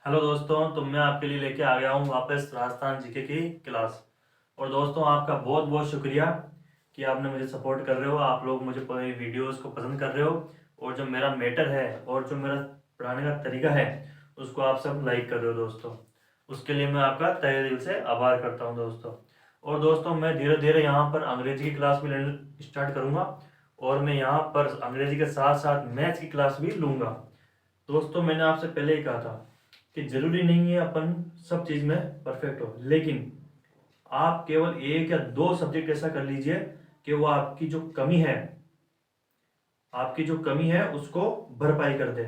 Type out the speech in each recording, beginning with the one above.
Hello दोस्तों, तो मैं आपके लिए लेके आ गया हूँ वापस राजस्थान जीके की क्लास। और दोस्तों, आपका बहुत बहुत शुक्रिया कि आपने मुझे सपोर्ट कर रहे हो। आप लोग मुझे पूरी वीडियोस को पसंद कर रहे हो और जो मेरा मैटर है और जो मेरा पढ़ाने का तरीका है उसको आप सब लाइक कर रहे हो दोस्तों। उसके लिए मैं आपका तहे दिल से आभार करता हूँ दोस्तों। और दोस्तों, मैं धीरे धीरे यहाँ पर अंग्रेजी की क्लास भी लेना स्टार्ट करूँगा और मैं यहाँ पर अंग्रेजी के साथ साथ मैथ्स की क्लास भी लूँगा। दोस्तों, मैंने आपसे पहले ही कहा था कि जरूरी नहीं है अपन सब चीज में परफेक्ट हो, लेकिन आप केवल एक या दो सब्जेक्ट ऐसा कर लीजिए कि वो आपकी जो कमी है उसको भरपाई कर दे।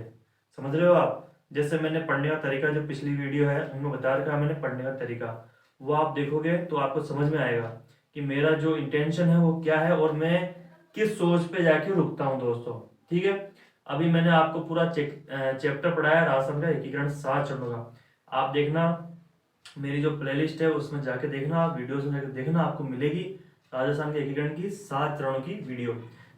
समझ रहे हो आप? जैसे मैंने पढ़ने का तरीका, जो पिछली वीडियो है उनमें बता रखा है मैंने पढ़ने का तरीका, वो आप देखोगे तो आपको समझ में आएगा कि मेरा जो इंटेंशन है वो क्या है और मैं किस सोच पे जाके रुकता हूँ दोस्तों। ठीक है। अभी मैंने आपको पूरा चैप्टर पढ़ाया राजस्थान का एकीकरण 7 चरणों का। आप देखना, मेरी जो प्लेलिस्ट है उसमें जाके देखना, आप वीडियोस में जाके देखना, आपको मिलेगी राजस्थान के एकीकरण की 7 चरणों की वीडियो।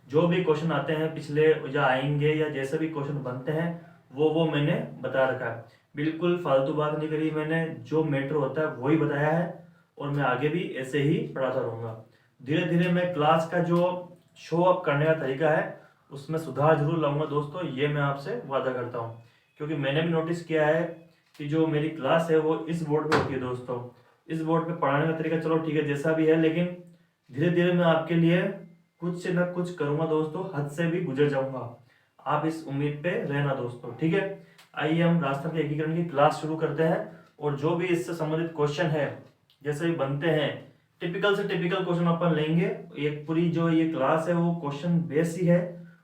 जो भी क्वेश्चन आते हैं पिछले या आएंगे या जैसे भी क्वेश्चन बनते हैं वो मैंने बता रखा है। बिल्कुल फालतू बात नहीं करी मैंने, जो मैटर होता है वही बताया है और मैं आगे भी ऐसे ही पढ़ाता रहूँगा। धीरे धीरे मैं क्लास का जो शो अप करने का तरीका है उसमें सुधार जरूर लाऊंगा दोस्तों, ये मैं आपसे वादा करता हूँ। क्योंकि मैंने भी नोटिस किया है कि जो मेरी क्लास है वो इस बोर्ड पे होती है दोस्तों। इस बोर्ड पे पढ़ाने का तरीका चलो ठीक है जैसा भी है, लेकिन धीरे धीरे मैं आपके लिए कुछ ना कुछ करूंगा दोस्तों, हद से भी गुजर जाऊंगा। आप इस उम्मीद पे रहना दोस्तों, ठीक है। आइए हम रास्ता के एकीकरण की क्लास शुरू करते हैं। और जो भी इससे संबंधित क्वेश्चन है जैसे भी बनते हैं, टिपिकल से टिपिकल क्वेश्चन अपन लेंगे। एक पूरी जो ये क्लास है वो क्वेश्चन बेस ही है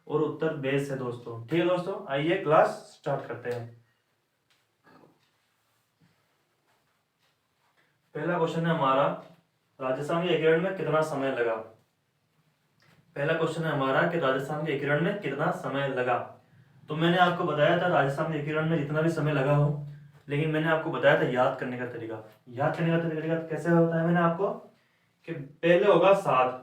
और उत्तर बेस है दोस्तों। ठीक है दोस्तों, आइए क्लास स्टार्ट करते हैं। पहला क्वेश्चन है हमारा, राजस्थान के एकीकरण में कितना समय लगा। पहला क्वेश्चन है हमारा कि राजस्थान के एकीकरण में कितना समय लगा। तो मैंने आपको बताया था राजस्थान के एकीकरण में जितना भी समय लगा हो, लेकिन मैंने आपको बताया था याद करने का तरीका। याद करने का तरीका कैसे होता है मैंने आपको, कि पहले होगा 7,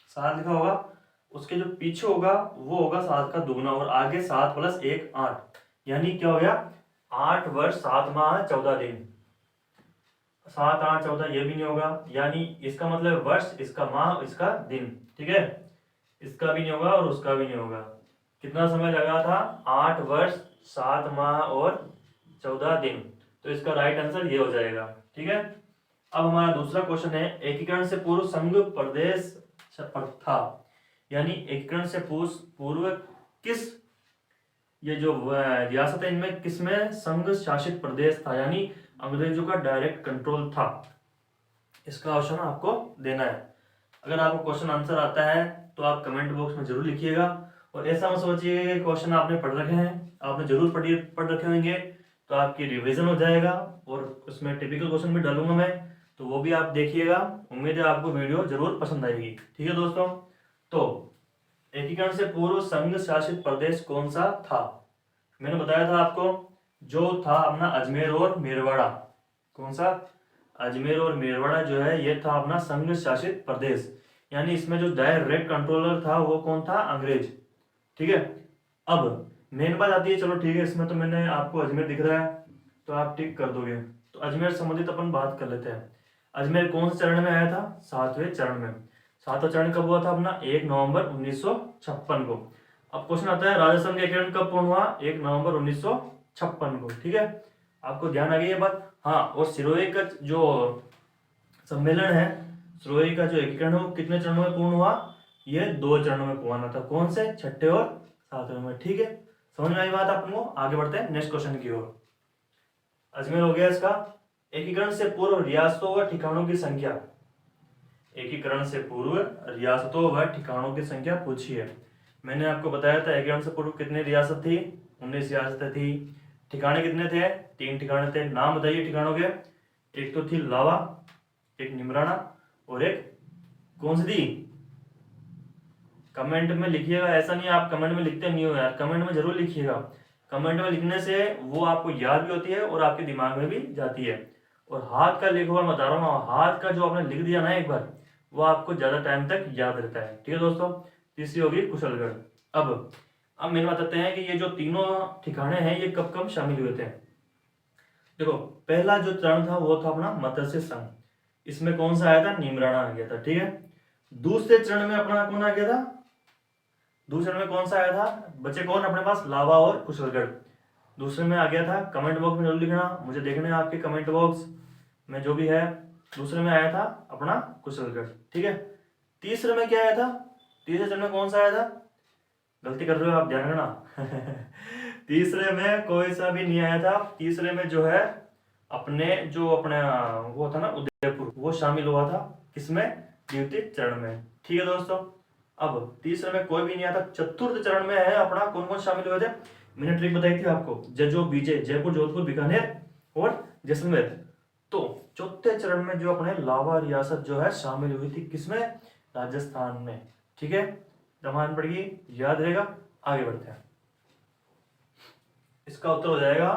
7 लिखा होगा, उसके जो पीछे होगा वो होगा 7 का दुगना और आगे 7 प्लस 1 8, यानी क्या हो गया 8 वर्ष 7 माह 14 दिन। 7 8 14 ये भी नहीं होगा, यानी इसका मतलब वर्ष, इसका माह, इसका दिन। ठीक है, इसका भी नहीं होगा और उसका भी नहीं होगा। कितना समय लगा था? 8 वर्ष 7 माह और 14 दिन। तो इसका राइट आंसर ये हो जाएगा। ठीक है। अब हमारा दूसरा क्वेश्चन है, एकीकरण से पूर्व संघ प्रदेश था, यानी एकीकरण से पूर्व किस, ये जो रियासत है इनमें किसमें संघ शासित प्रदेश था, यानी अंग्रेजों का डायरेक्ट कंट्रोल था। इसका ऑप्शन आपको देना है। अगर आपको क्वेश्चन आंसर आता है तो आप कमेंट बॉक्स में जरूर लिखिएगा। और ऐसा मत सोचिएगा कि क्वेश्चन आपने पढ़ रखे हैं, आपने जरूर पढ़ रखे होंगे तो आपकी रिवीजन हो जाएगा। और उसमें टिपिकल क्वेश्चन भी डालूंगा मैं, तो वो भी आप देखिएगा। उम्मीद है आपको वीडियो जरूर पसंद आएगी। ठीक है दोस्तों, तो एकीकरण से पूर्व संघ शासित प्रदेश कौन सा था? मैंने बताया था आपको, जो था अपना अजमेर और मेरवाड़ा। कौन सा? अजमेर और मेरवाड़ा जो है ये था अपना संघ शासित प्रदेश, यानी इसमें जो डायरेक्ट कंट्रोलर था वो कौन था? अंग्रेज। ठीक है। अब मेन बात आती है, चलो ठीक है, इसमें तो मैंने आपको अजमेर दिख रहा है तो आप टिक कर दोगे। तो अजमेर संबंधित अपन बात कर लेते हैं। अजमेर कौन से चरण में आया था? 7वें चरण में। 7वां चरण कब हुआ था अपना? 1 नवंबर 1956 को। अब क्वेश्चन आता है राजस्थान का एकीकरण कब पूर्ण हुआ? 1 नवंबर 1956 को। ठीक है, आपको ध्यान आ गई ये बात? हाँ, और सिरोही का जो सम्मेलन है, सिरोही का जो एकीकरण है वो कितने चरणों में पूर्ण हुआ? ये 2 चरणों में पूर्ण था। कौन से? 6ठे और 7वें में। ठीक है, समझ में आई बात अपन को? आगे बढ़ते हैं नेक्स्ट क्वेश्चन की ओर। अजमेर हो गया इसका। एकीकरण से पूर्व रियासतों व ठिकानों की संख्या। एकीकरण से पूर्व रियासतों व ठिकानों की संख्या पूछी है। मैंने आपको बताया था एकीकरण से पूर्व कितनी रियासत थी? 19 रियासतें थी। ठिकाने कितने थे? 3 ठिकाने थे। नाम बताइए ठिकानों के। एक तो थी लावा, एक निमराना और एक कौन सी थी? कमेंट में लिखिएगा, ऐसा नहीं आप कमेंट में लिखते नहीं हो यार, कमेंट में जरूर लिखिएगा। कमेंट में लिखने से वो आपको याद भी होती है और आपके दिमाग में भी जाती है। और हाथ का लिखा हुआ मैं बता रहा हूँ, हाथ का जो आपने लिख दिया ना एक बार, वो आपको ज्यादा टाइम तक याद रहता है। ठीक है दोस्तों, तीसरी होगी कुशलगढ़। अब मेन बताते हैं कि ये जो तीनों ठिकाने हैं ये कब कब शामिल हुए थे। देखो पहला जो चरण था वो था अपना मत्स्य संघ, इसमें कौन सा आया था, नीमराणा आ गया था, ठीक है। दूसरे चरण में अपना कौन आ गया था, दूसरे चरण में कौन सा आया था, बचे कौन अपने पास, लावा और कुशलगढ़। दूसरे में आ गया था, कमेंट बॉक्स में जरूर लिखना, मुझे देखना है आपके कमेंट बॉक्स में जो भी है। दूसरे में आया था अपना कुशलगढ़, ठीक है। तीसरे में क्या आया था, तीसरे चरण में कौन सा आया था, गलती कर रहे हो आप, ध्यान रखना तीसरे में कोई सा भी नहीं आया था। तीसरे में जो है अपने जो अपना वो था ना उदयपुर, वो शामिल हुआ था किसमें, द्वितीय चरण में, ठीक है दोस्तों। अब तीसरे में कोई भी नहीं आता, चतुर्थ चरण में है अपना कौन कौन शामिल हुए थे, मैंने ट्रिक बताई थी आपको, जजो बीजे, जयपुर जोधपुर बीकानेर और जैसलमेर। तो चौथे चरण में जो अपने लावा रियासत जो है शामिल हुई थी किसमें, राजस्थान में, ठीक है। जमान पड़ेगी, याद रहेगा। आगे बढ़ते हैं, इसका उत्तर हो जाएगा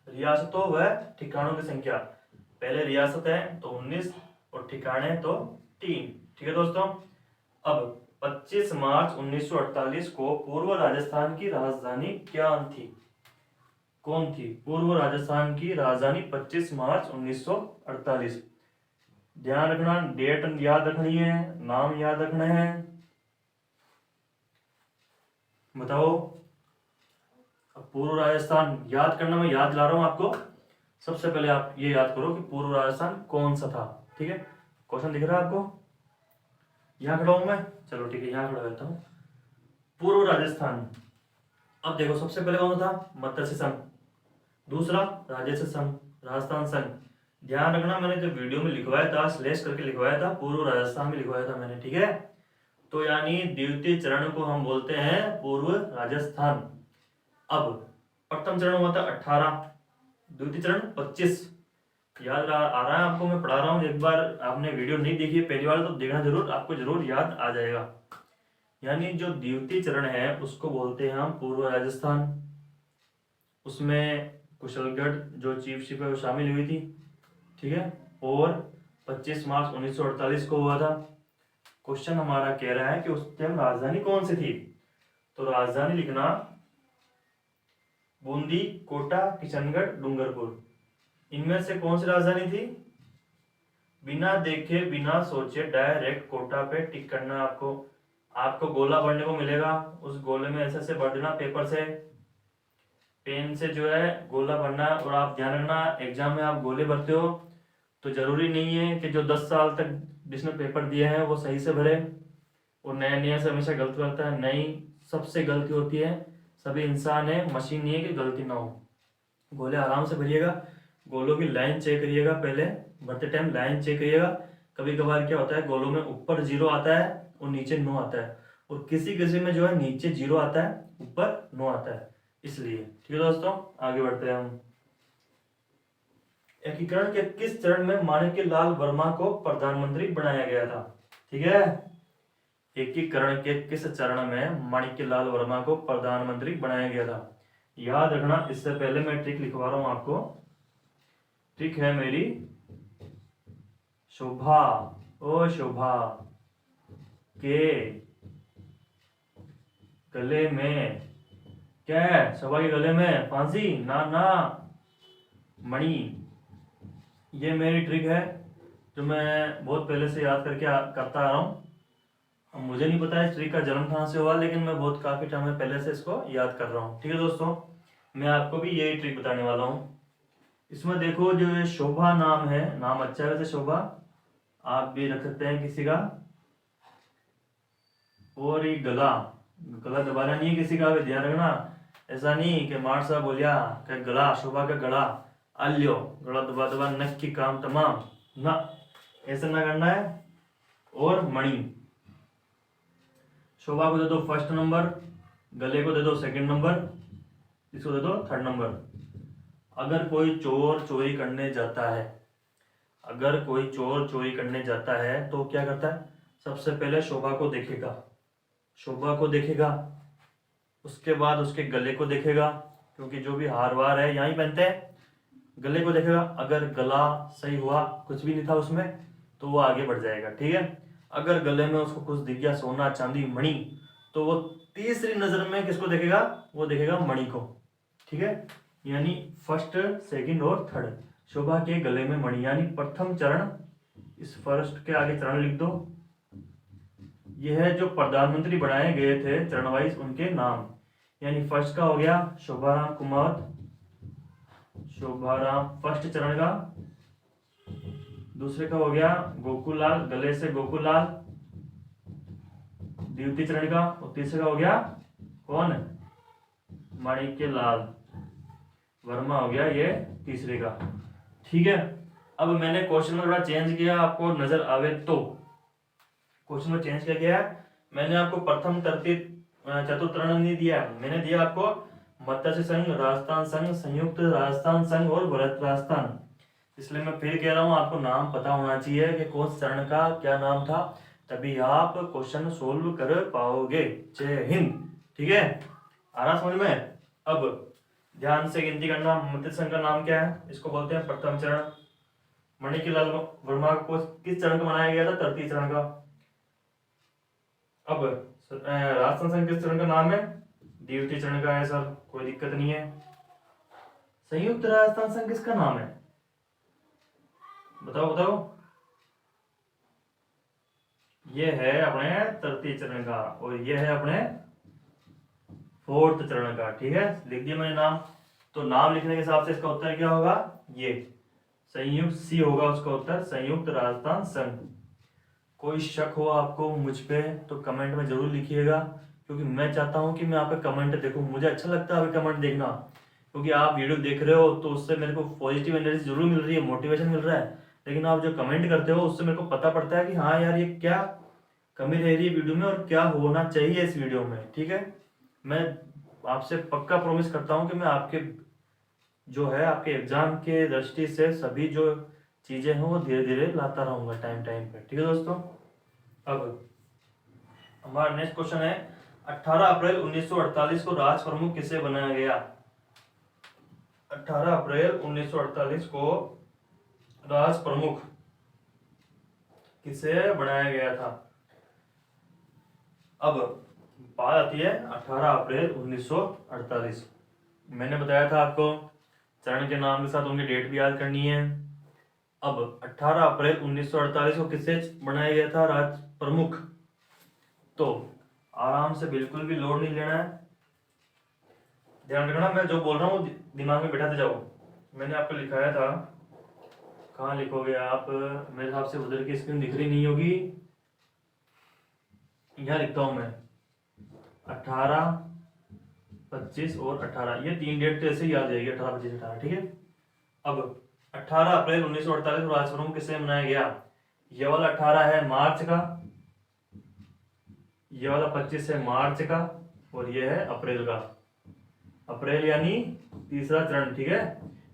रियासतों व ठिकानों की संख्या। पहले रियासत है तो 19 और ठिकाने तो 3, ठीक है दोस्तों। अब 25 मार्च 1948 को पूर्व राजस्थान की राजधानी क्या थी, कौन थी पूर्व राजस्थान की राजधानी 25 मार्च 1948। ध्यान रखना, डेट याद रखनी है, नाम याद रखना है, बताओ। अब पूर्व राजस्थान याद करना, मैं याद ला रहा हूं आपको। सबसे पहले आप ये याद करो कि पूर्व राजस्थान कौन सा था, ठीक है। क्वेश्चन दिख रहा है आपको, यहाँ खड़ा हूं मैं, चलो ठीक है यहाँ खड़ा रहता हूँ। पूर्व राजस्थान, अब देखो सबसे पहले कौन सा था, मत्स्य संघ, दूसरा राजस्व संघ, राजस्थान संघ। ध्यान रखना, मैंने जो वीडियो में लिखवाया था स्लैश करके लिखवाया था, पूर्व राजस्थान में लिखवाया था मैंने, ठीक है। तो यानी द्वितीय चरण को हम बोलते हैं पूर्व राजस्थान। अब प्रथम चरण हुआ था 18, द्वितीय चरण 25। याद आ रहा है आपको, मैं पढ़ा रहा हूँ, एक बार आपने वीडियो नहीं देखी है पहली बार तो देखना जरूर, आपको जरूर याद आ जाएगा। यानी जो द्वितीय चरण है उसको बोलते हैं हम पूर्व राजस्थान। उसमें कुशलगढ़ जो चीफ शिप है वो शामिल हुई थी, ठीक है। और 25 मार्च 1948 को हुआ था। क्वेश्चन हमारा कह रहा है कि उस टाइम राजधानी कौन सी थी, तो राजधानी लिखना बूंदी, कोटा, किशनगढ़, डूंगरपुर। इनमें से कौन सी राजधानी थी, बिना देखे बिना सोचे डायरेक्ट कोटा पे टिक करना। आपको आपको गोला भरने को मिलेगा, उस गोले में ऐसे भर देना पेपर से, पेन से जो है गोला भरना। और आप ध्यान रखना, एग्जाम में आप गोले भरते हो तो जरूरी नहीं है कि जो 10 साल तक जिसने पेपर दिए हैं वो सही से भरे, और नया नया से हमेशा गलत करता है, नहीं, सबसे गलती होती है, सभी इंसान है, मशीन नहीं है कि गलती ना हो। गोले आराम से भरिएगा, गोलों की लाइन चेक करिएगा, पहले भरते टाइम लाइन चेक करिएगा। कभी कभार क्या होता है, गोलों में ऊपर 0 आता है और नीचे 9 आता है, और किसी किसी में जो है नीचे 0 आता है ऊपर 9 आता है, इसलिए, ठीक है दोस्तों। आगे बढ़ते हैं हम। एकीकरण के किस चरण में माणिक्यलाल वर्मा को प्रधानमंत्री बनाया गया था, ठीक है। एकीकरण के किस चरण में माणिक्यलाल वर्मा को प्रधानमंत्री बनाया गया था, याद रखना। इससे पहले मैं ट्रिक लिखवा रहा हूं आपको, ट्रिक है मेरी शोभा, ओ शोभा के गले में क्या है, शोभा के गले में फांसी, ना ना, मणि। ये मेरी ट्रिक है जो मैं बहुत पहले से याद करके करता आ रहा हूँ। अब मुझे नहीं पता इस ट्रिक का जन्म कहाँ से हुआ, लेकिन मैं बहुत काफी टाइम पहले से इसको याद कर रहा हूँ, ठीक है दोस्तों। मैं आपको भी यही ट्रिक बताने वाला हूँ। इसमें देखो जो ये शोभा नाम है, नाम अच्छा है वैसे शोभा, आप भी रख सकते हैं किसी का। और ये गला, गला दबाना नहीं है किसी का, भी ध्यान रखना। ऐसा नहीं कि मार साहब बोलिया कि गला, शोभा का गला आल्यो, गला दबा दबा नक्की काम तमाम, ना, ऐसा ना करना है। और मणि, शोभा को दे दो फर्स्ट नंबर, गले को दे दो सेकंड नंबर, इसको दे दो थर्ड नंबर। अगर कोई चोर चोरी करने जाता है, अगर कोई चोर चोरी करने जाता है तो क्या करता है, सबसे पहले शोभा को देखेगा, शोभा को देखेगा, उसके बाद उसके गले को देखेगा, क्योंकि जो भी हार वार है यहीं पहनते हैं, गले को देखेगा। अगर गला सही हुआ, कुछ भी नहीं था उसमें, तो वो आगे बढ़ जाएगा, ठीक है। अगर गले में उसको कुछ दिख गया, सोना चांदी मणि, तो वो तीसरी नजर में किसको देखेगा, वो देखेगा मणि को, ठीक है। यानी फर्स्ट, सेकंड और थर्ड। शोभा के गले में मणि यानी प्रथम चरण, इस फर्स्ट के आगे चरण लिख दो। यह है जो प्रधानमंत्री बनाए गए थे चरण वाइज, उनके नाम। यानी फर्स्ट का हो गया शोभाराम कुमावत, शोभाराम फर्स्ट चरण का। दूसरे का हो गया गोकुल लाल, गले से गोकुल लाल, द्वितीय चरण का। और तीसरे का हो गया कौन, माणिक्य लाल वर्मा हो गया ये तीसरे का। ठीक है, अब मैंने क्वेश्चन में थोड़ा चेंज किया, आपको नजर आवे तो। क्वेश्चन में चेंज क्या किया है, मैंने आपको प्रथम तृतीय चतुर्थरण नहीं दिया, मैंने दिया आपको मत्स्य संघ, राजस्थान संघ, संयुक्त राजस्थान संघ और भरत राजस्थान। इसलिए मैं फिर कह रहा हूँ, आपको नाम पता होना चाहिए कि कौन से चरण का क्या नाम था, तभी आप क्वेश्चन सोल्व कर पाओगे। जय हिंद। ठीक है, आ रहा समझ में। अब ध्यान से गिनती करना। मत्स्य संघ का नाम क्या है, इसको बोलते हैं प्रथम चरण। मणिक्य लाल वर्मा को किस चरण का बनाया गया था, तृतीय चरण का। अब राजस्थान संघ किस चरण का नाम है, द्वितीय चरण का है सर, कोई दिक्कत नहीं है। संयुक्त राजस्थान संघ किसका नाम है, बताओ बताओ। ये है अपने तृतीय चरण का, और ये है अपने फोर्थ चरण का। ठीक है, लिख दिया मैंने नाम। तो नाम लिखने के हिसाब से इसका उत्तर क्या होगा, ये संयुक्त, सी होगा उसका उत्तर, संयुक्त राजस्थान संघ। कोई शक हो आपको मुझ पे तो कमेंट में जरूर लिखिएगा, क्योंकि मैं चाहता हूं कि मैं आपका कमेंट देखूं। मुझे अच्छा लगता है आपके कमेंट देखना, क्योंकि आप वीडियो देख रहे हो तो उससे मेरे को पॉजिटिव एनर्जी जरूर मिल रही है, मोटिवेशन मिल रहा है। लेकिन आप जो कमेंट करते हो उससे मेरे को पता पड़ता है कि हाँ यार, ये क्या कमी रह रही है वीडियो में और क्या होना चाहिए इस वीडियो में। ठीक है, मैं आपसे पक्का प्रॉमिस करता हूँ कि मैं आपके जो है आपके एग्जाम के दृष्टि से सभी जो चीजें हैं वो धीरे धीरे लाता रहूंगा टाइम टाइम पे। ठीक है दोस्तों, अब हमारा नेक्स्ट क्वेश्चन है, 18 अप्रैल 1948 को राज प्रमुख किसे बनाया गया। 18 अप्रैल 1948 को राज प्रमुख किसे बनाया गया था। अब बात आती है 18 अप्रैल 1948। मैंने बताया था आपको चरण के नाम के साथ उनकी डेट भी याद करनी है। अब 18 अप्रैल 1948 को किसे बनाया गया था राज प्रमुख, तो आराम से बिल्कुल भी लोड नहीं लेना है, ध्यान रखना मैं जो बोल रहा हूँ दिमाग में बैठाते जाओ। मैंने आपको लिखाया था, कहाँ लिखोगे आप, मेरे हिसाब से उधर की स्क्रीन दिख रही नहीं होगी, यहाँ लिखता हूँ मैं 18, 25 और 18, ये तीन डेट तो ऐसे ही याद रहेगी, 18, 25, 18। ठीक है, अब 18 अप्रैल 1948 को राज प्रमुख किसे मनाया गया। ये वाला 18 है मार्च का, ये वाला 25 है मार्च का, और ये है अप्रैल का। अप्रैल यानी तीसरा चरण। ठीक है,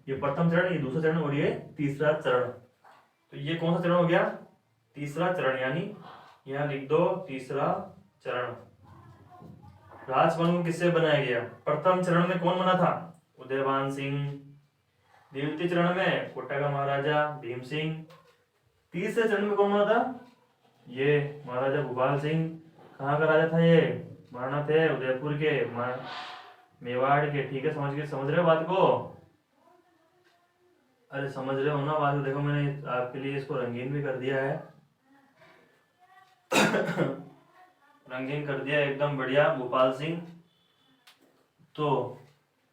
ये प्रथम चरण, ये दूसरा चरण और ये तीसरा चरण। तो ये कौन सा चरण हो गया, तीसरा चरण, यानी यहाँ लिख दो तीसरा चरण। राज प्रमुख किससे बनाया गया, प्रथम चरण में कौन बना था, उदयभान सिंह। द्वितीय चरण में कोटा का महाराजा भीम सिंह। तीसरे चरण में कौन बना था, ये महाराजा भूपाल सिंह। कहाँ का राजा था ये, महाराणा थे उदयपुर के, मेवाड़ के। ठीक है, समझ रहे हो बात को, अरे समझ रहे हो ना बात को। देखो मैंने आपके लिए इसको रंगीन भी कर दिया है रंगीन कर दिया एकदम बढ़िया, भोपाल सिंह। तो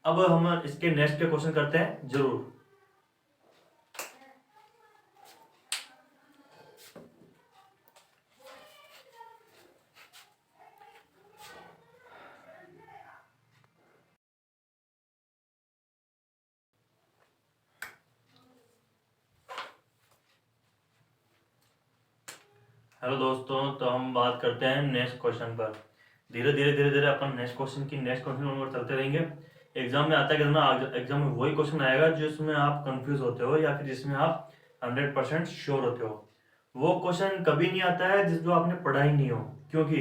अब हम इसके नेक्स्ट के क्वेश्चन करते हैं जरूर। हेलो दोस्तों, तो हम बात करते हैं नेक्स्ट क्वेश्चन पर। धीरे धीरे अपन नेक्स्ट क्वेश्चन और चलते रहेंगे। एग्जाम में आता है कितना, एग्जाम में वही क्वेश्चन आएगा जिसमें आप कंफ्यूज होते हो या फिर जिसमें आप 100% श्योर होते हो। वो क्वेश्चन कभी नहीं आता है जिस जो आपने पढ़ा ही नहीं हो, क्योंकि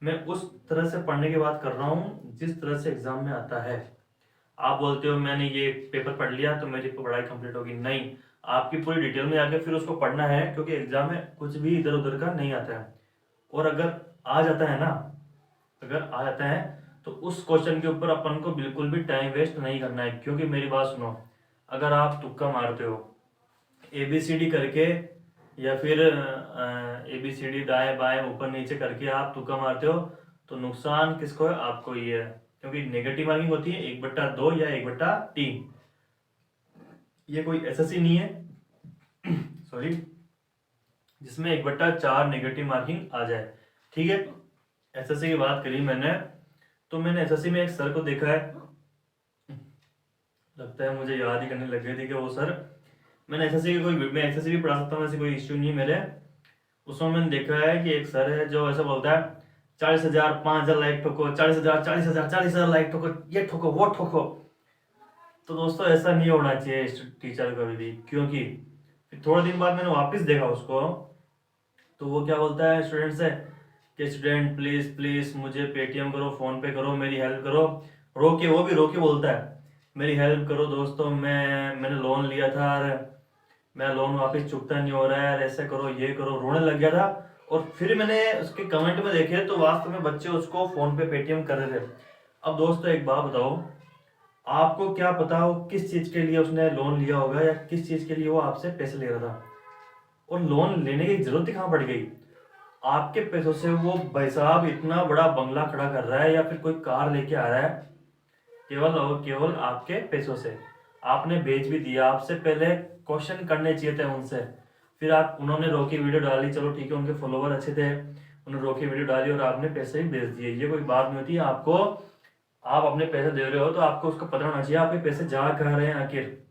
मैं उस तरह से पढ़ने की बात कर रहा हूँ जिस तरह से एग्जाम में आता है। आप बोलते हो मैंने ये पेपर पढ़ लिया तो मेरी पढ़ाई कंप्लीट होगी, नहीं, आपकी पूरी डिटेल में आके फिर उसको पढ़ना है, क्योंकि एग्जाम में कुछ भी इधर उधर का नहीं आता है। और अगर आ जाता है ना, अगर आ जाता है तो उस क्वेश्चन के ऊपर अपन को बिल्कुल भी टाइम वेस्ट नहीं करना है, क्योंकि मेरी बात सुनो, अगर आप तुक्का मारते हो ABCD करके या फिर ABCD दाएं बाएं ऊपर नीचे करके आप तुक्का मारते हो, तो नुकसान किसको है? आपको ही है, क्योंकि नेगेटिव मार्किंग होती है 1/2 या 1/3। ये कोई SSC नहीं है सॉरी, जिसमें 1/4 नेगेटिव मार्किंग आ जाए। ठीक है, SSC की बात करी मैंने, तो मैंने SSC में एक सर को देखा है, लगता है मुझे याद ही करने लग गई थी कि वो सर, मैंने SSC की मैं SSC भी पढ़ा सकता हूँ, ऐसी कोई इश्यू नहीं है मेरे। उसमें मैंने देखा है कि एक सर है जो ऐसा बोलता है 40,000 5,000 लाइक ठोको, 40,000 40,000 40,000 लाइक ठोको, ये ठोको वो ठोको। तो दोस्तों ऐसा नहीं होना चाहिए टीचर कभी भी, क्योंकि फिर थोड़े दिन बाद मैंने वापस देखा उसको, तो वो क्या बोलता है स्टूडेंट से कि स्टूडेंट प्लीज प्लीज मुझे पेटीएम करो, फोन पे करो, मेरी हेल्प करो। रो के, वो भी रो के बोलता है मेरी हेल्प करो दोस्तों, मैंने लोन लिया था और मेरा लोन वापस चुकता नहीं हो रहा है, ऐसे करो ये करो, रोने लग गया था। और फिर मैंने उसके कमेंट में देखे तो वास्तव में बच्चे उसको फोन पे पेटीएम कर रहे थे। अब दोस्तों एक बात बताओ, आपको क्या पता हो किस चीज के लिए उसने लोन लिया होगा या किस चीज के लिए वो आपसे पैसे ले रहा था, और लोन लेने की जरूरत ही कहाँ पड़ गई? आपके पैसों से वो भाई साहब इतना बड़ा बंगला खड़ा कर रहा है या फिर कोई कार लेके आ रहा है, केवल और केवल आपके पैसों से। आपने भेज भी दिया, आपसे पहले क्वेश्चन करने चाहिए थे उनसे, फिर आप उन्होंने रोकी वीडियो डाली, चलो ठीक है उनके फॉलोवर अच्छे थे, उन्होंने रोकी वीडियो डाली और आपने पैसे ही भेज दिए। ये कोई बात नहीं होती। आपको, आप अपने पैसे दे रहे हो तो आपको उसका पता होना चाहिए आपके पैसे जा कहाँ रहे हैं, आखिर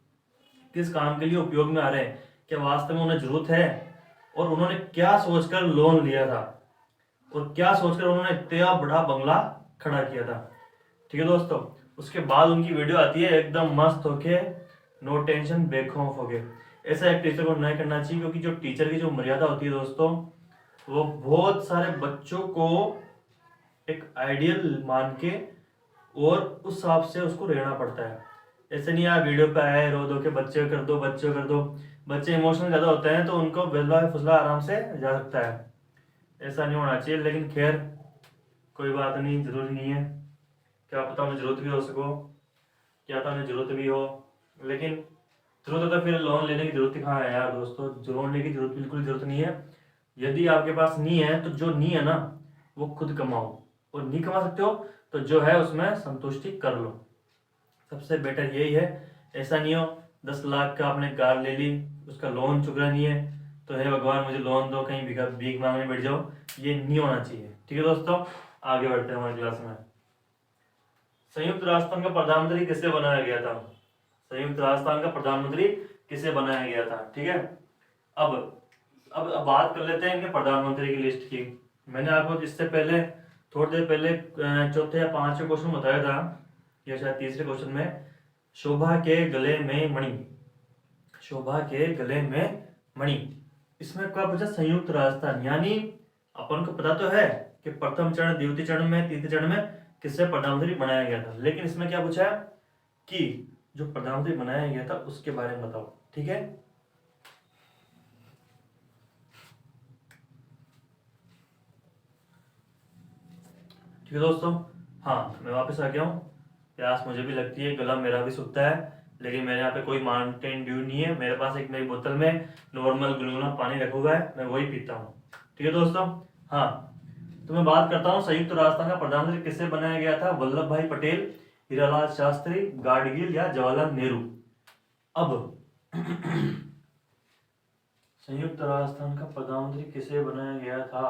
किस काम के लिए उपयोग में आ रहे हैं, क्या वास्तव में उन्हें जरूरत है, और उन्होंने क्या सोचकर लोन लिया था, और क्या सोचकर उन्होंने इतना बड़ा बंगला खड़ा किया था। ठीक है दोस्तों, उसके बाद उनकी वीडियो आती है एकदम मस्त होके, नो टेंशन बेखौफ होके। ऐसा एक टीचर को नहीं करना चाहिए, क्योंकि जो टीचर की जो मर्यादा होती है दोस्तों, वो बहुत सारे बच्चों को एक आइडियल मान के और उस हिसाब से उसको रहना पड़ता है। ऐसे नहीं आप वीडियो पे आए रो दो के बच्चे कर दो बच्चे कर दो, बच्चे इमोशनल ज़्यादा होते हैं तो उनको बेला फुसला आराम से जा सकता है, ऐसा नहीं होना चाहिए। लेकिन खैर कोई बात नहीं, ज़रूरी नहीं है, क्या पता उन्हें ज़रूरत भी हो सको, क्या पता उन्हें ज़रूरत भी हो, लेकिन ज़रूरत है तो फिर लोन लेने की ज़रूरत कहाँ है यार दोस्तों, लोन लेने की जरूरत बिल्कुल ज़रूरत नहीं है। यदि आपके पास नहीं है तो जो नहीं है ना वो खुद कमाओ, और नहीं कमा सकते हो तो जो है उसमें संतुष्टि कर लो, सबसे बेटर यही है। ऐसा नहीं हो 10 लाख का आपने कार ले ली, उसका लोन चुका नहीं है तो हे भगवान मुझे लोन दो, कहीं भीख मांगने बैठ जाओ, ये नहीं होना चाहिए। ठीक है दोस्तों, आगे बढ़ते हैं हमारी क्लास में। संयुक्त राष्ट्र का प्रधानमंत्री किसे बनाया गया था? संयुक्त राष्ट्र का प्रधानमंत्री किसे बनाया गया था? ठीक है, अब बात कर लेते हैं इनके प्रधानमंत्री की लिस्ट की। मैंने आपको इससे पहले, थोड़ी देर पहले चौथे या पांचवें क्वेश्चन बताया था, या शायद तीसरे क्वेश्चन में, शोभा के गले में मणि, शोभा के गले में मणि, इसमें क्या पूछा? संयुक्त राजस्थान। यानी अपन को पता तो है कि प्रथम चरण, द्वितीय चरण में, तृतीय चरण में किससे प्रधानमंत्री बनाया गया था, लेकिन इसमें क्या पूछा है कि जो प्रधानमंत्री बनाया गया था उसके बारे में बताओ। ठीक है, ठीक है दोस्तों, हाँ मैं वापस आ गया हूँ। प्यास मुझे भी लगती है, गला मेरा भी सूखता है, लेकिन मेरे यहाँ पे कोई माउंटेन ड्यू नहीं है, मेरे पास एक मेरी बोतल में नॉर्मल गुनगुना पानी रखा हुआ है, मैं वही पीता हूँ। ठीक है दोस्तों, हाँ तो मैं बात करता हूँ संयुक्त राष्ट्र का प्रधानमंत्री किससे बनाया गया था? वल्लभ भाई पटेल, हीरालाल शास्त्री, गाडगिल या जवाहरलाल नेहरू। अब संयुक्त राष्ट्र का प्रधानमंत्री किसे बनाया गया था?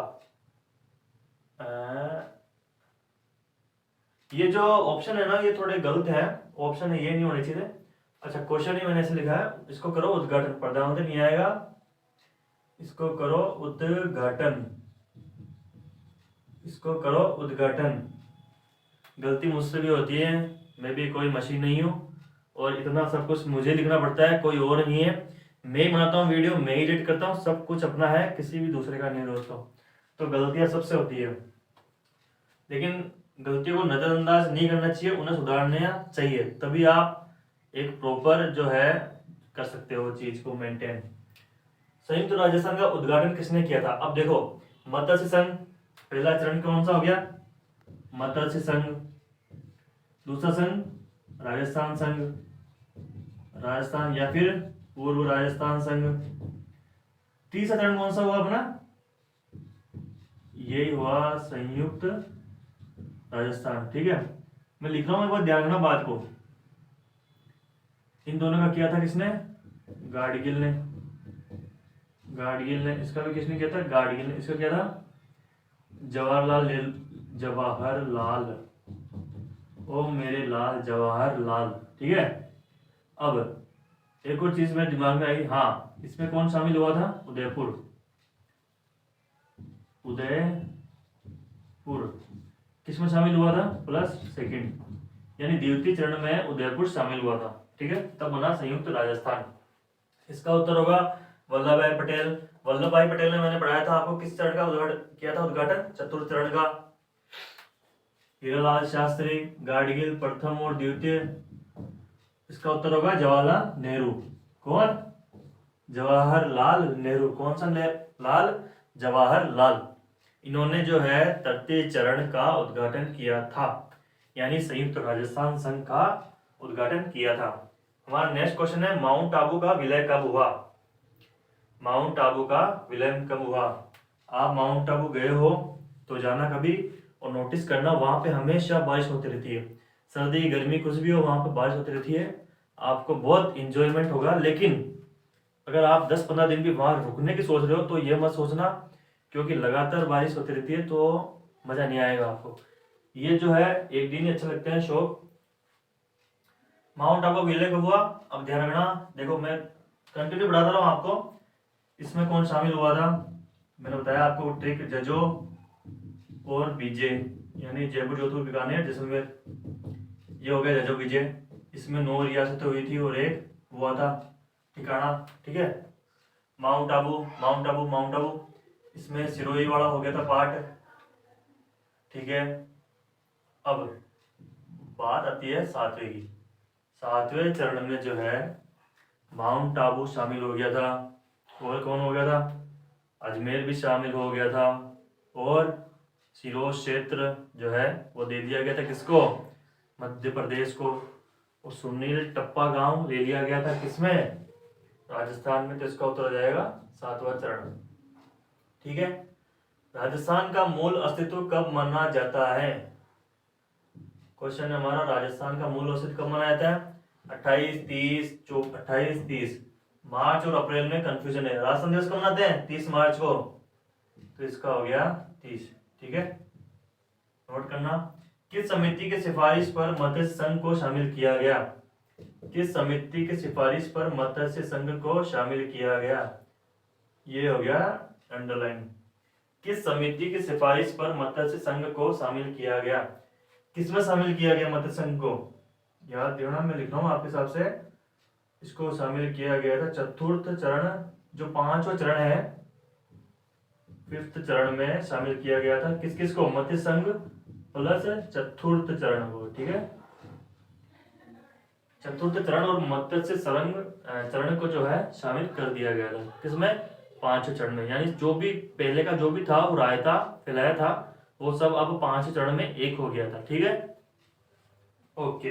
ये जो ऑप्शन है ना ये थोड़े गलत है, ऑप्शन है ये नहीं होने चाहिए। अच्छा क्वेश्चन ही मैंने ऐसे लिखा है, इसको करो उद्घाटन, प्रधानमंत्री नहीं आएगा, इसको करो उद्घाटन, इसको करो उद्घाटन। गलती मुझसे भी होती है, मैं भी कोई मशीन नहीं हूँ, और इतना सब कुछ मुझे लिखना पड़ता है, कोई और नहीं है। मैं ही बनाता हूँ वीडियो, मैं ही एडिट करता हूँ, सब कुछ अपना है, किसी भी दूसरे का नहीं दोस्तों। तो गलतियाँ सबसे होती है, लेकिन गलतियों को नजरअंदाज नहीं करना चाहिए, उन्हें सुधारना चाहिए, तभी आप एक प्रॉपर जो है कर सकते हो चीज को मेंटेन। संयुक्त राज्य संघ का उद्घाटन किसने किया था? अब देखो, मत्स्य संघ, पहला चरण कौन सा हो गया? मत्स्य संघ। दूसरा संघ राजस्थान संघ, राजस्थान या फिर पूर्व राजस्थान संघ। तीसरा चरण कौन सा हुआ अपना, यही हुआ संयुक्त राजस्थान। ठीक है, मैं लिख रहा हूं, एक बार ध्यान रखना बात को। इन दोनों का किया था किसने, गाडगिल ने, गाडगिल ने। इसका भी किसने किया था, गाडगिल ने। इसका क्या था, जवाहरलाल, जवाहरलाल, ओ मेरे लाल जवाहरलाल। ठीक है, अब एक और चीज मेरे दिमाग में आई, हाँ इसमें कौन शामिल हुआ था, उदयपुर, उदयपुर किसमें शामिल हुआ था, प्लस सेकंड, यानी द्वितीय चरण में उदयपुर शामिल हुआ था। ठीक है, तब बना संयुक्त राजस्थान। इसका उत्तर होगा वल्लभ भाई पटेल। वल्लभ भाई पटेल ने, मैंने पढ़ाया था आपको, किस चरण का उद्घाटन किया था, उद्घाटन चतुर्थ चरण का। हीरालाल शास्त्री, गाडगिल प्रथम और द्वितीय। इसका उत्तर होगा जवाहरलाल नेहरू। कौन, जवाहरलाल नेहरू। कौन सा लाल, जवाहरलाल। इन्होंने जो है तृतीय चरण का उद्घाटन किया था, यानी संयुक्त राजस्थान संघ का उद्घाटन किया था। हमारा नेक्स्ट क्वेश्चन है, माउंट आबू का विलय कब हुआ। माउंट आबू का विलय कब हुआ। आप माउंट आबू गए हो तो जाना कभी, और नोटिस करना वहां पे हमेशा बारिश होती रहती है, सर्दी गर्मी कुछ भी हो वहां पे बारिश होती रहती है। आपको बहुत इंजॉयमेंट होगा, लेकिन अगर आप 10-15 दिन भी वहां रुकने की सोच रहे हो तो ये मत सोचना, क्योंकि लगातार बारिश होती रहती है तो मजा नहीं आएगा आपको। ये जो है एक दिन ही अच्छे लगते हैं शौक। माउंट आबू विलय कब हुआ, अब ध्यान रखना, देखो मैं कंटिन्यू बढ़ाता रहा हूं आपको। इसमें कौन शामिल हुआ था, मैंने बताया आपको, ट्रिक जजो और विजय, यानी जयपुर, जोधपुर, बीकानेर, जैसलमेर, ये हो गया जजो विजय। इसमें 9 रियासतें हुई थी और एक हुआ था ठिकाना। ठीक है, mount Abu, mount Abu, mount Abu, इसमें सिरोही वाला हो गया था पार्ट। ठीक है, अब बात आती है सातवें की। सातवें चरण में जो है माउंट आबू शामिल हो गया था, और कौन हो गया था, अजमेर भी शामिल हो गया था, और सिरोही क्षेत्र जो है वो दे दिया गया था किसको, मध्य प्रदेश को। और सुनील टप्पा गांव ले लिया गया था किसमें, राजस्थान में। तो इसका उत्तर हो जाएगा 7वां चरण। ठीक है, राजस्थान का मूल अस्तित्व कब माना जाता है। क्वेश्चन हमारा, राजस्थान का मूल अस्तित्व कब माना जाता है, 28-30 मार्च और अप्रैल में कंफ्यूजन है। राजस्थान दिवस कब मनाते हैं, 30 मार्च को, तो इसका हो गया 30। ठीक है, नोट करना। किस समिति की सिफारिश पर मत्स्य संघ को शामिल किया गया, किस समिति की सिफारिश पर मत्स्य संघ को शामिल किया गया, ये हो गया अंडरलाइन। किस समिति की सिफारिश पर मत्स्य संघ को शामिल किया गया, किसमें शामिल किया गया मत्स्य संघ को, याद देना, मैं लिख रहा हूं आपके हिसाब से। इसको शामिल किया गया था चतुर्थ चरण, जो 5वां चरण है, 5th चरण में शामिल किया गया था। किस किस को, मत्स्य संघ प्लस चतुर्थ चरण को। ठीक है, चतुर्थ चरण और मत्स्य संघ चरण को जो है शामिल कर दिया गया था किसमें, 5वें चरण में। यानी जो भी पहले का जो भी था वो रायता फैलाया था, वो सब अब 5वें चरण में एक हो गया था। ठीक है, ओके।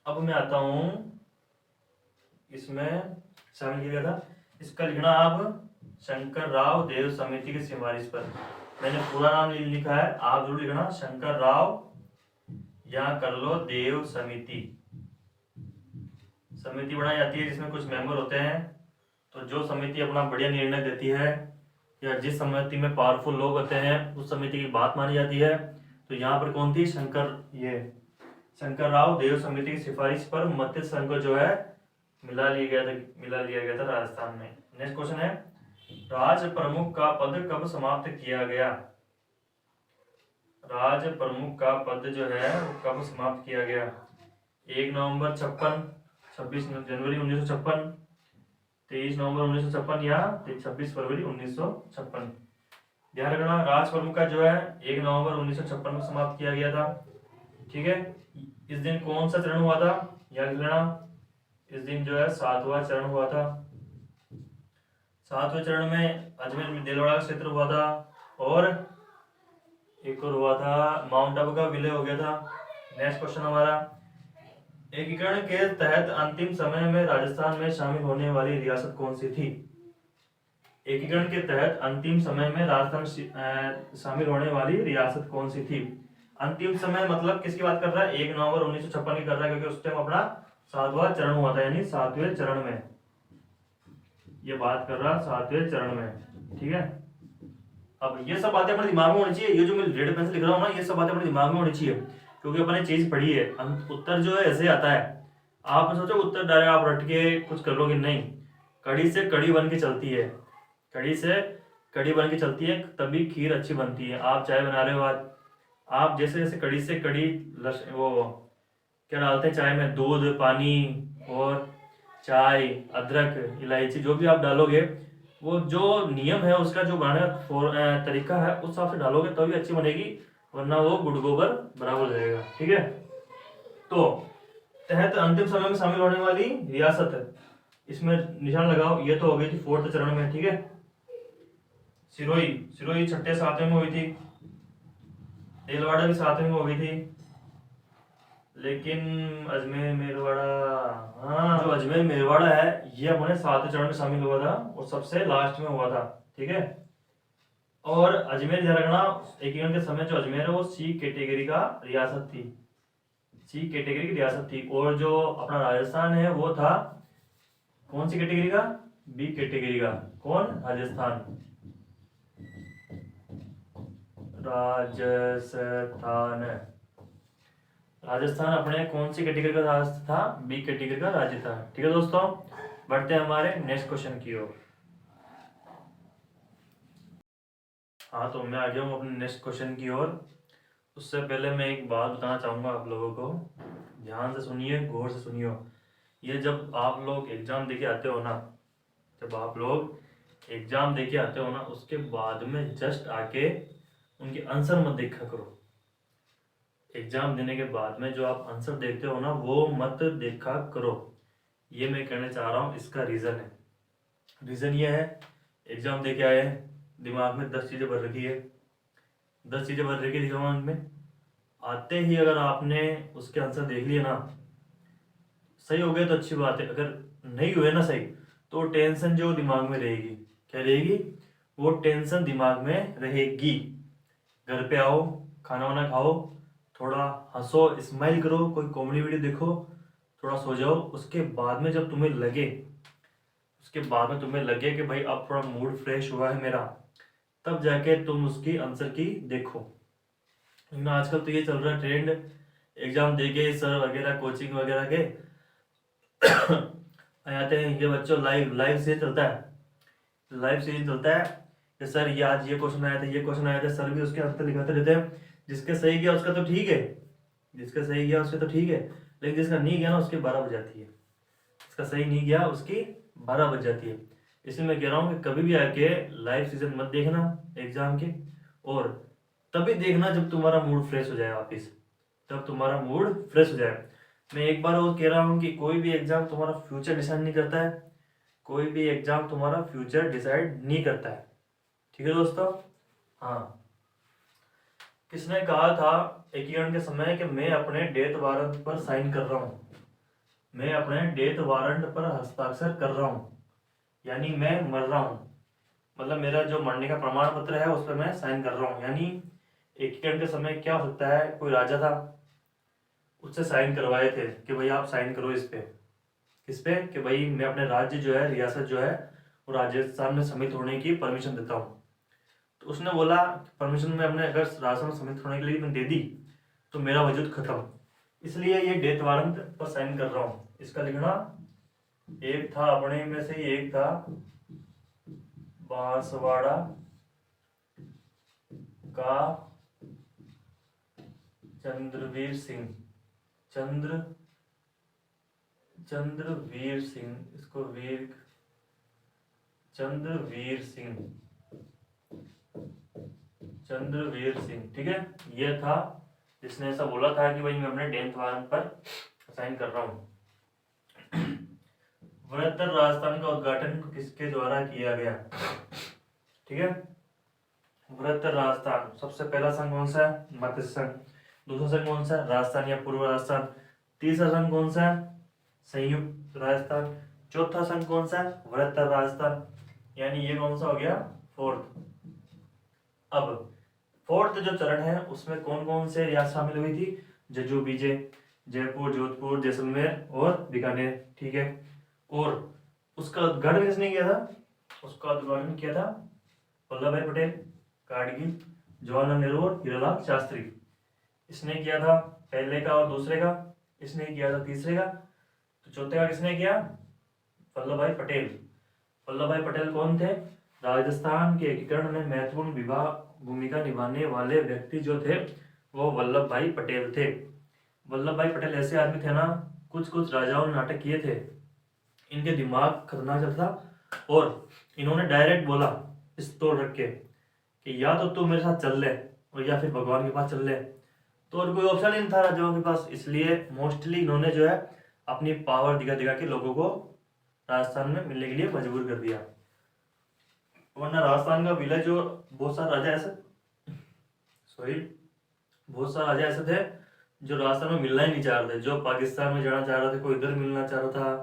अब मैं आता हूं, इसमें शामिल किया गया था, इसका लिखना आप, शंकर राव देव समिति की सिफारिश पर। मैंने पूरा नाम लिखा है, आप जरूर लिखना, शंकर राव, या कर लो देव समिति। समिति बनाई जाती है जिसमें कुछ मेंबर होते हैं, तो जो समिति अपना बढ़िया निर्णय देती है, या जिस समिति में पावरफुल लोग होते हैं उस समिति की बात मानी जाती है। तो यहाँ पर कौन थी, शंकर राव देव समिति की सिफारिश पर मत्स्य संघ को जो है मिला लिया गया था राजस्थान में। नेक्स्ट क्वेश्चन है, राज प्रमुख का पद कब समाप्त किया गया, राज प्रमुख का पद जो है वो कब समाप्त किया गया, 1 नवंबर 56, 26 जनवरी 1956, 23 नवंबर 1956, या 26 फरवरी 1956। ध्यान रखना, राज प्रमुख का जो है 1 नवंबर 1956 को समाप्त किया गया था। ठीक है, इस दिन कौन सा चरण हुआ था, याद रखना, इस दिन जो है 7वां चरण हुआ था। 7वें चरण में अजमेर में दिलवाड़ा क्षेत्र हुआ था, और एक और हुआ था माउंट आबू का विलय हो गया था। नेक्स्ट क्वेश्चन हमारा, एकीकरण के तहत अंतिम समय में राजस्थान में शामिल होने वाली रियासत कौन सी थी? एकीकरण के तहत अंतिम समय में राजस्थान शामिल होने वाली रियासत कौन सी थी? अंतिम समय मतलब किसकी बात कर रहा है? 1 नवंबर 1956 की कर रहा है, क्योंकि उस टाइम अपना 7वां चरण हुआ था, यानी 7वें चरण में ये बात कर रहा है, 7वें चरण में। ठीक है, अब ये सब बातें अपने दिमाग में होनी चाहिए। ये जो मैं रेड पेन से लिख रहा हूँ ना, ये सब बातें अपने दिमाग में होनी चाहिए, क्योंकि अपने चीज पढ़ी है। उत्तर जो है ऐसे आता है, आप सोचो उत्तर डायरेक्ट आप रट के कुछ कर लोगे, नहीं। कड़ी से कड़ी बन के चलती है, कड़ी से कड़ी बन के चलती है, तभी खीर अच्छी बनती है। आप चाय बना रहे हो आज, आप जैसे जैसे कड़ी से कड़ी वो क्या डालते हैं चाय में, दूध, पानी और चाय, अदरक, इलायची, जो भी आप डालोगे, वो जो नियम है उसका, जो बनाने का तरीका है, उस हिसाब से डालोगे तभी अच्छी बनेगी, वरना वो गुड़ गोबर बराबर रहेगा। ठीक है, तो तहत अंतिम समय में शामिल होने वाली रियासत है, इसमें निशान लगाओ। ये तो हो गई थी 4th चरण में। ठीक है, सिरोही, सिरोही 6ठे 7वें में हुई थी। देलवाड़ा भी 7वें में हो गई थी, लेकिन अजमेर मेरवाड़ा, हाँ जो अजमेर मेरवाड़ा है ये अपने 7वें चरण में शामिल हुआ था और सबसे लास्ट में हुआ था। ठीक है, और अजमेर ध्यान रखना, एकीकरण के समय जो अजमेर है वो सी कैटेगरी का रियासत थी, सी कैटेगरी की रियासत थी। और जो अपना राजस्थान है वो था कौन सी कैटेगरी का? बी कैटेगरी का। कौन? राजस्थान, राजस्थान, राजस्थान अपने कौन सी कैटेगरी का राज्य था? बी कैटेगरी का राज्य था। ठीक है दोस्तों, बढ़ते हैं हमारे नेक्स्ट क्वेश्चन की ओर। हाँ, तो मैं आ गया हूँ अपने नेक्स्ट क्वेश्चन की ओर। उससे पहले मैं एक बात बताना चाहूँगा आप लोगों को, ध्यान से सुनिए, गौर से सुनियो। ये जब आप लोग एग्जाम देके आते हो ना, जब आप लोग एग्जाम देके आते हो ना, उसके बाद में जस्ट आके उनके आंसर मत देखा करो। एग्जाम देने के बाद में जो आप आंसर देखते हो ना, वो मत देखा करो। ये मैं कहना चाह रहा हूँ, इसका रीज़न है। रीज़न ये है, एग्जाम देके आए, दिमाग में 10 चीज़ें भर रखी है, 10 चीज़ें भर रखी है दिमाग में। आते ही अगर आपने उसके आंसर देख लिए ना, सही हो गए तो अच्छी बात है, अगर नहीं हुए ना सही, तो टेंशन जो दिमाग में रहेगी, क्या रहेगी? वो टेंशन दिमाग में रहेगी। घर पे आओ, खाना वाना खाओ, थोड़ा हंसो, स्माइल करो, कोई कॉमेडी वीडियो देखो, थोड़ा सो जाओ। उसके बाद में जब तुम्हें लगे, उसके बाद में तुम्हें लगे कि भाई अब थोड़ा मूड फ्रेश हुआ है मेरा, तब जाके तुम उसकी आंसर की देखो। लेकिन आजकल तो ये चल रहा है ट्रेंड, एग्जाम दे के सर वगैरह कोचिंग वगैरह के आते हैं, ये बच्चों लाइव लाइव से चलता है, लाइव से चलता है कि सर ये आज ये क्वेश्चन आया था, ये क्वेश्चन आया था, सर भी उसके आंसर लिखाते रहते हैं। जिसके सही गया उसका तो ठीक है, जिसका सही गया उसके तो ठीक है, लेकिन जिसका नहीं गया ना उसकी 12 बज जाती है। जिसका सही नहीं गया उसकी 12 बज जाती है। इसलिए मैं कह रहा हूँ कि कभी भी आके लाइव सीजन मत देखना एग्जाम के, और तभी देखना जब तुम्हारा मूड फ्रेश हो जाए वापिस, तब तुम्हारा मूड फ्रेश हो जाए। मैं एक बार और कह रहा हूँ कि कोई भी एग्जाम तुम्हारा फ्यूचर डिसाइड नहीं करता है, कोई भी एग्जाम तुम्हारा फ्यूचर डिसाइड नहीं करता है। ठीक है दोस्तों, हाँ। किसने कहा था एकीकरण के समय कि मैं अपने डेथ वारंट पर साइन कर रहा हूँ, मैं अपने डेथ वारंट पर हस्ताक्षर कर रहा हूँ, यानी मैं मर रहा हूँ, मतलब मेरा जो मरने का प्रमाण पत्र है उस पर मैं साइन कर रहा हूँ। यानी एकीकरण के समय क्या हो सकता है, कोई राजा था, उससे साइन करवाए थे कि भाई आप साइन करो इस पे, किस पे? कि भाई मैं अपने राज्य जो है, रियासत जो है, वो राजस्थान में सम्मिलित होने की परमिशन देता हूँ। तो उसने बोला परमिशन में अपने अगर राजस्थान में सम्मिलित होने के लिए मैं दे दी तो मेरा वजूद खत्म, इसलिए ये डेथ वारंट पर साइन कर रहा हूँ। इसका लिखना, एक था अपने में से ही एक था बांसवाड़ा का चंद्रवीर सिंह, चंद्रवीर सिंह, इसको वीर, चंद्रवीर सिंह, चंद्रवीर सिंह। ठीक है, ये था जिसने ऐसा बोला था कि भाई मैं अपने डेथ वारंट पर साइन कर रहा हूँ। वृहत्तर राजस्थान का उद्घाटन किसके द्वारा किया गया? ठीक है, वृहत्तर राजस्थान, सबसे पहला संघ कौन सा है? मत्स्य संघ। दूसरा संघ कौन सा है? राजस्थान या पूर्व राजस्थान। तीसरा संघ कौन सा है? संयुक्त राजस्थान। चौथा संघ कौन सा है? वृहत्तर राजस्थान। यानी ये कौन सा हो गया? फोर्थ। अब फोर्थ जो चरण है उसमें कौन कौन से रियासत शामिल हुई थी? जज्जू बीजे, जयपुर, जोधपुर, जैसलमेर और बीकानेर। ठीक है। और उसका उद्घाटन किसने किया था? उसका उद्घाटन किया था वल्लभ भाई पटेल, कारगिल, जवाहरलाल नेहरू और हीरालाल शास्त्री। इसने किया था पहले का और दूसरे का, इसने किया था तीसरे का, तो चौथे का किसने किया? वल्लभ भाई पटेल। वल्लभ भाई पटेल कौन थे? राजस्थान के एकीकरण में महत्वपूर्ण भूमिका निभाने वाले व्यक्ति जो थे वो वल्लभ भाई पटेल थे। वल्लभ भाई पटेल ऐसे आदमी थे ना, कुछ कुछ राजाओं ने नाटक किए थे, इनके दिमाग खतरनाक चलता था और इन्होंने डायरेक्ट बोला पिस्तौल रख के कि या तो तू मेरे साथ चल ले और या फिर भगवान के पास चल ले। तो और कोई ऑप्शन नहीं था राजाओं के पास, इसलिए मोस्टली इन्होंने जो है अपनी पावर दिखा दिखा के लोगों को राजस्थान में मिलने के लिए मजबूर कर दिया। वरना राजस्थान का विलेज जो बहुत सारे राजा ऐसे सॉरी बहुत सारे राजा ऐसे थे जो राजस्थान में मिलना ही नहीं चाह रहे थे, जो पाकिस्तान में जाना चाह रहे थे, कोई इधर मिलना चाह रहा था,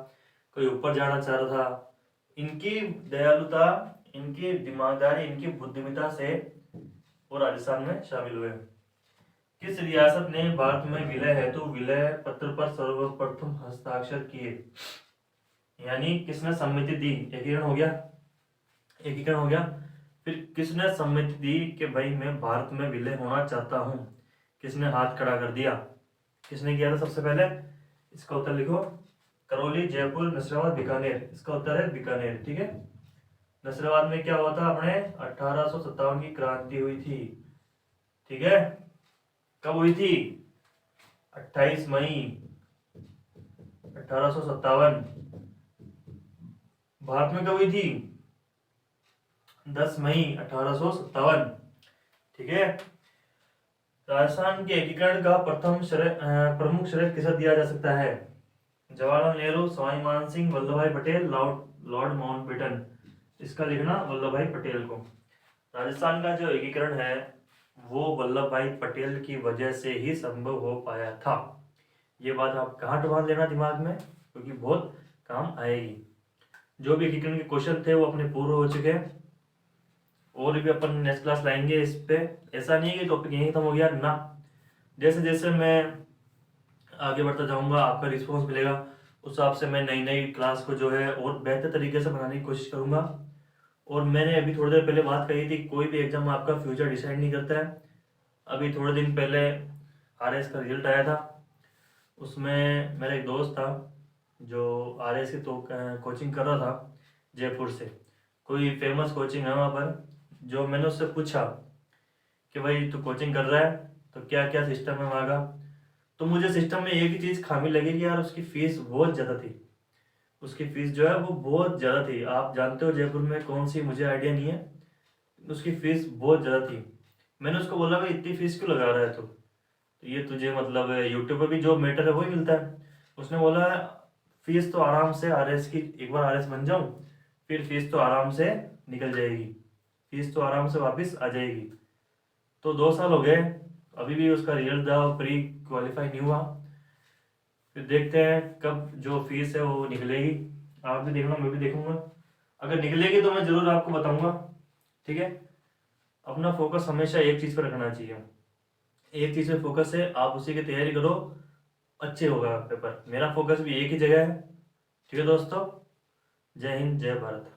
कोई ऊपर जाना चाह रहा था। इनकी दयालुता, इनकी दिमागदारी, इनकी बुद्धिमत्ता से वो राजस्थान में शामिल हुए। किस रियासत ने भारत में विलय हेतु विलय पत्र पर सर्वप्रथम हस्ताक्षर किए? यानी किसने सम्मति दी? एकीकरण हो गया, एकीकरण हो गया। फिर किसने सम्मति दी कि भाई मैं भारत में विलय होना चाहता हूं? किसने हाथ खड़ा कर दिया? किसने किया था सबसे पहले? इसका उत्तर लिखो, करौली, जयपुर, नसराबाद, बीकानेर। इसका उत्तर है बीकानेर। ठीक है। नसराबाद में क्या हुआ था? अपने 1857 की क्रांति हुई थी। ठीक है। कब हुई थी? 28 मई 1857। भारत में कब हुई थी? 10 मई 1857। ठीक है। राजस्थान के एकीकरण का प्रमुख श्रेय किसे दिया जा सकता है? जवाहरलाल नेहरू, सवाई मानसिंह, वल्लभ भाई पटेल, लॉर्ड माउंटबेटन। इसका लिखना वल्लभ भाई पटेल को। राजस्थान का जो एकीकरण है वो वल्लभ भाई पटेल की वजह से ही संभव हो पाया था। ये बात आप गांठ बांध लेना दिमाग में, क्योंकि बहुत काम आएगी। जो भी एकीकरण के क्वेश्चन थे वो अपने पूरे हो चुके हैं, और भी अपन नेक्स्ट क्लास लाएंगे इस पे। ऐसा नहीं है कि टॉपिक यहीं खत्म हो गया ना। जैसे जैसे मैं आगे बढ़ता जाऊंगा आपका रिस्पॉन्स मिलेगा, उस हिसाब से मैं नई नई क्लास को जो है और बेहतर तरीके से बनाने की कोशिश करूंगा। और मैंने अभी थोड़ी देर पहले बात कही थी, कोई भी एग्जाम आपका फ्यूचर डिसाइड नहीं करता है। अभी थोड़े दिन पहले आरएस का रिजल्ट आया था, उसमें मेरा एक दोस्त था जो आरएस की तो कोचिंग कर रहा था जयपुर से, कोई फेमस कोचिंग है वहाँ पर। जो मैंने उससे पूछा कि भाई तू कोचिंग कर रहा है तो क्या क्या सिस्टम है वहाँ का, तो मुझे सिस्टम में एक ही चीज़ खामी लगी कि यार उसकी फ़ीस बहुत ज़्यादा थी। उसकी फ़ीस जो है वो बहुत ज़्यादा थी। आप जानते हो जयपुर में कौन सी, मुझे आइडिया नहीं है, उसकी फ़ीस बहुत ज़्यादा थी। मैंने उसको बोला भाई इतनी फ़ीस क्यों लगा रहा है तू, तो ये तुझे मतलब यूट्यूब पर भी जो मैटर है वही मिलता है। उसने बोला फीस तो आराम से आरएस की, एक बार आरएस बन जाऊँ फिर फीस तो आराम से निकल जाएगी, फीस तो आराम से वापस आ जाएगी। तो 2 साल हो गए, अभी भी उसका रिजल्ट था, प्री क्वालिफाई नहीं हुआ। फिर देखते हैं कब जो फीस है वो निकलेगी। आप भी देखना, मैं भी देखूंगा। अगर निकलेगी तो मैं ज़रूर आपको बताऊंगा। ठीक है। अपना फोकस हमेशा एक चीज़ पर रखना चाहिए, एक चीज़ पे फोकस है, आप उसी की तैयारी करो, अच्छे होगा पेपर। मेरा फोकस भी एक ही जगह है। ठीक है दोस्तों, जय हिंद, जय भारत।